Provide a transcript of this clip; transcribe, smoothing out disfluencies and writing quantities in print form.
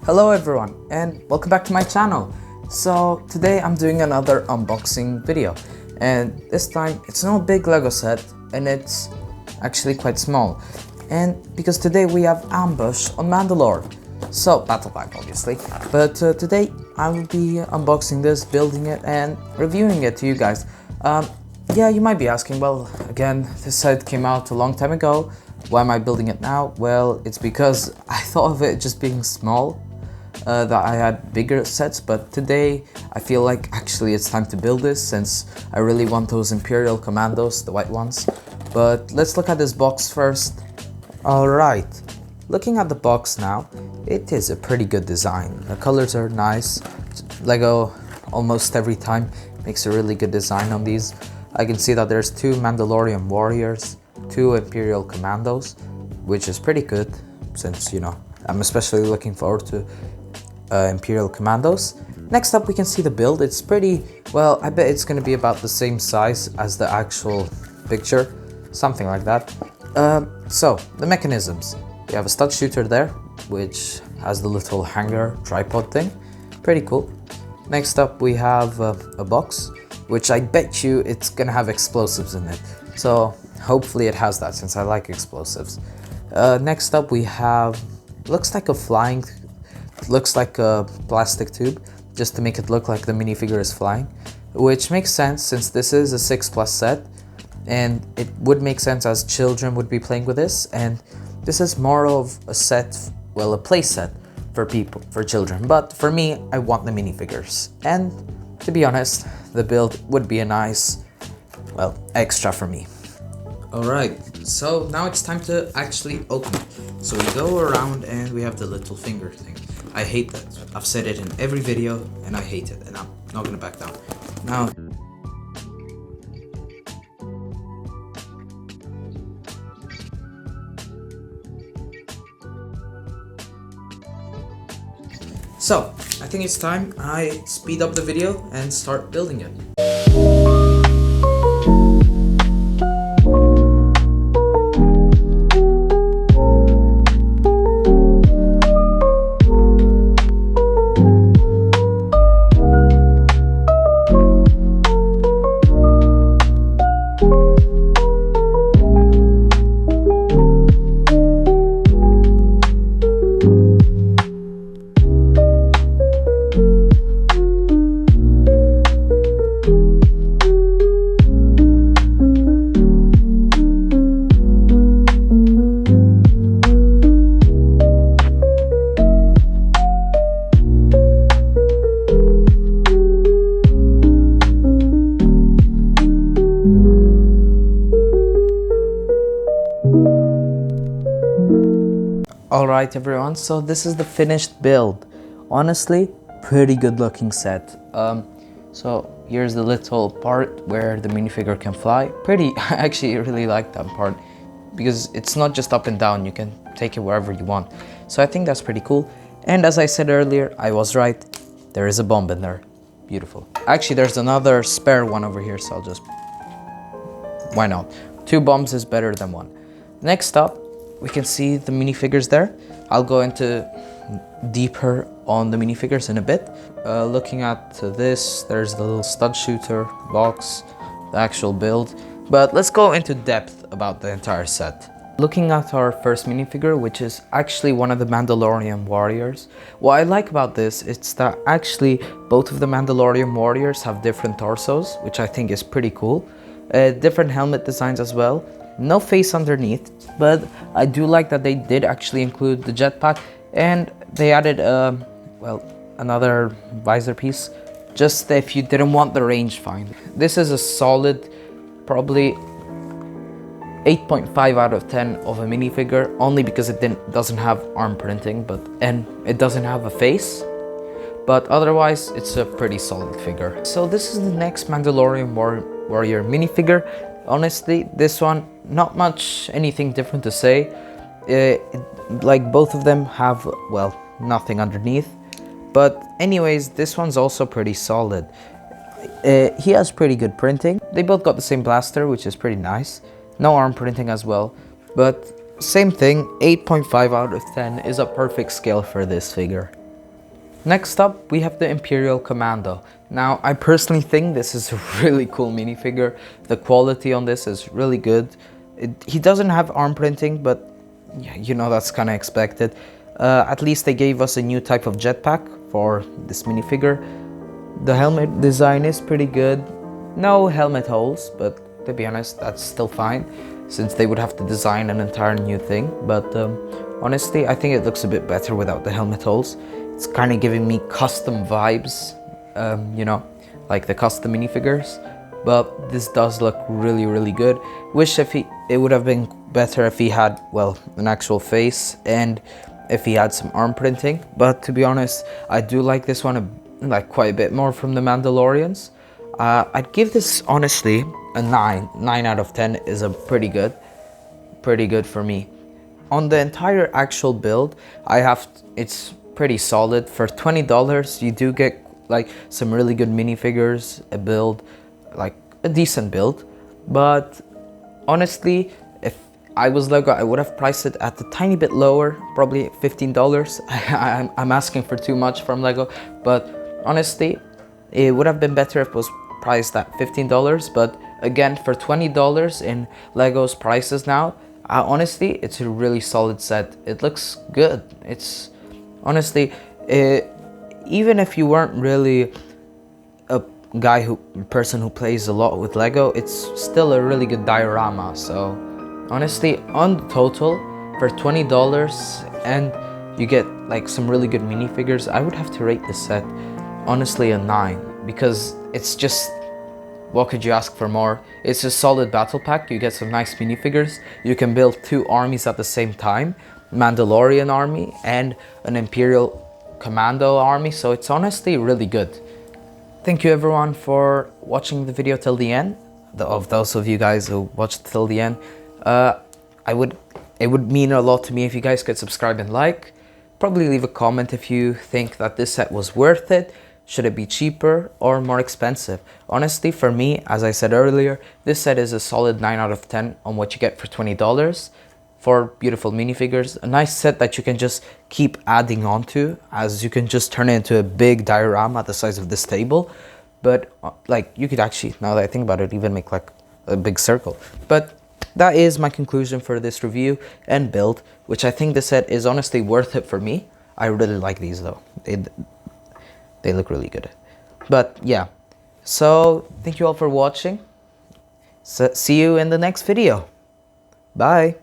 Hello everyone and welcome back to my channel. So today I'm doing another unboxing video, and this time it's not a big Lego set and it's actually quite small, and because today we have Ambush on Mandalore, so battle pack obviously, but today I will be unboxing this, building it and reviewing it to you guys. Yeah, you might be asking, well, again, this set came out a long time ago, why am I building it now? Well, it's because I thought of it just being small, that I had bigger sets, but today I feel like actually it's time to build this since I really want those Imperial Commandos, the white ones. But let's look at this box first. Alright, looking at the box now, it is a pretty good design. The colors are nice. Lego almost every time makes a really good design on these. I can see that there's 2 Mandalorian warriors, 2 Imperial Commandos, which is pretty good since, you know, I'm especially looking forward to Imperial Commandos. Next up we can see the build. It's pretty, well, I bet it's going to be about the same size as the actual picture, something like that. So, the mechanisms. We have a stud shooter there, which has the little hanger tripod thing. Pretty cool. Next up we have a box, which I bet you it's going to have explosives in it. So, hopefully it has that since I like explosives. Next up we have, looks like a plastic tube, just to make it look like the minifigure is flying, which makes sense since this is a 6+ set, and it would make sense as children would be playing with this, and this is more of a set, well, a play set for people, for children, but for me, I want the minifigures, and to be honest, the build would be a nice, well, extra for me. Alright, so now it's time to actually open it. So we go around and we have the little finger thing. I hate that. I've said it in every video and I hate it, and I'm not gonna back down. Now, so I think it's time I speed up the video and start building it. Alright everyone, so this is the finished build. Honestly, pretty good looking set. So here's the little part where the minifigure can fly. Pretty, I actually really like that part because it's not just up and down, you can take it wherever you want. So I think that's pretty cool. And as I said earlier, I was right, there is a bomb in there. Beautiful. Actually, there's another spare one over here, so I'll just, why not? 2 bombs is better than 1. Next up, we can see the minifigures there. I'll go into deeper on the minifigures in a bit. Looking at this, there's the little stud shooter box, the actual build. But let's go into depth about the entire set. Looking at our first minifigure, which is actually one of the Mandalorian warriors. What I like about this is that actually both of the Mandalorian warriors have different torsos, which I think is pretty cool. Different helmet designs as well. No face underneath, but I do like that they did actually include the jetpack, and they added well, another visor piece, just if you didn't want the rangefinder. This is a solid, probably 8.5 out of 10 of a minifigure, only because it doesn't have arm printing, and it doesn't have a face, but otherwise it's a pretty solid figure. So this is the next Mandalorian warrior minifigure. Honestly, this one, not much anything different to say. Like both of them have, well, nothing underneath. But anyways, this one's also pretty solid. He has pretty good printing. They both got the same blaster, which is pretty nice. No arm printing as well. But same thing, 8.5 out of 10 is a perfect scale for this figure. Next up, we have the Imperial Commando. Now, I personally think this is a really cool minifigure. The quality on this is really good. He doesn't have arm printing, but yeah, you know, that's kind of expected. At least they gave us a new type of jetpack for this minifigure. The helmet design is pretty good. No helmet holes, but to be honest, that's still fine, since they would have to design an entire new thing. But honestly, I think it looks a bit better without the helmet holes. It's kind of giving me custom vibes, you know, like the custom minifigures. But this does look really, really good. Wish it would have been better if he had, well, an actual face and if he had some arm printing. But to be honest, I do like this one like quite a bit more from the Mandalorians. I'd give this honestly a 9. 9 out of 10 is a pretty good for me. On the entire actual build, it's pretty solid. For $20, you do get like some really good minifigures, a build, like a decent build. But honestly, if I was Lego, I would have priced it at a tiny bit lower, probably $15. I'm asking for too much from Lego, but honestly, it would have been better if it was priced at $15. But again, for $20 in Lego's prices now, honestly, it's a really solid set. It looks good. It's honestly, even if you weren't really a person who plays a lot with Lego, it's still a really good diorama. So honestly, on the total, for $20 and you get like some really good minifigures, I would have to rate this set honestly a 9, because it's just, what could you ask for more? It's a solid battle pack. You get some nice minifigures. You can build 2 armies at the same time, Mandalorian army and an Imperial Commando army. So it's honestly really good. Thank you everyone for watching the video till the end. Of those of you guys who watched till the end, it would mean a lot to me if you guys could subscribe and like. Probably leave a comment if you think that this set was worth it. Should it be cheaper or more expensive? Honestly, for me, as I said earlier, this set is a solid 9 out of 10 on what you get for $20 for beautiful minifigures. A nice set that you can just keep adding on to, as you can just turn it into a big diorama the size of this table. But like, you could actually, now that I think about it, even make like a big circle. But that is my conclusion for this review and build, which I think this set is honestly worth it for me. I really like these though. They look really good. But yeah, so thank you all for watching. So, see you in the next video. Bye.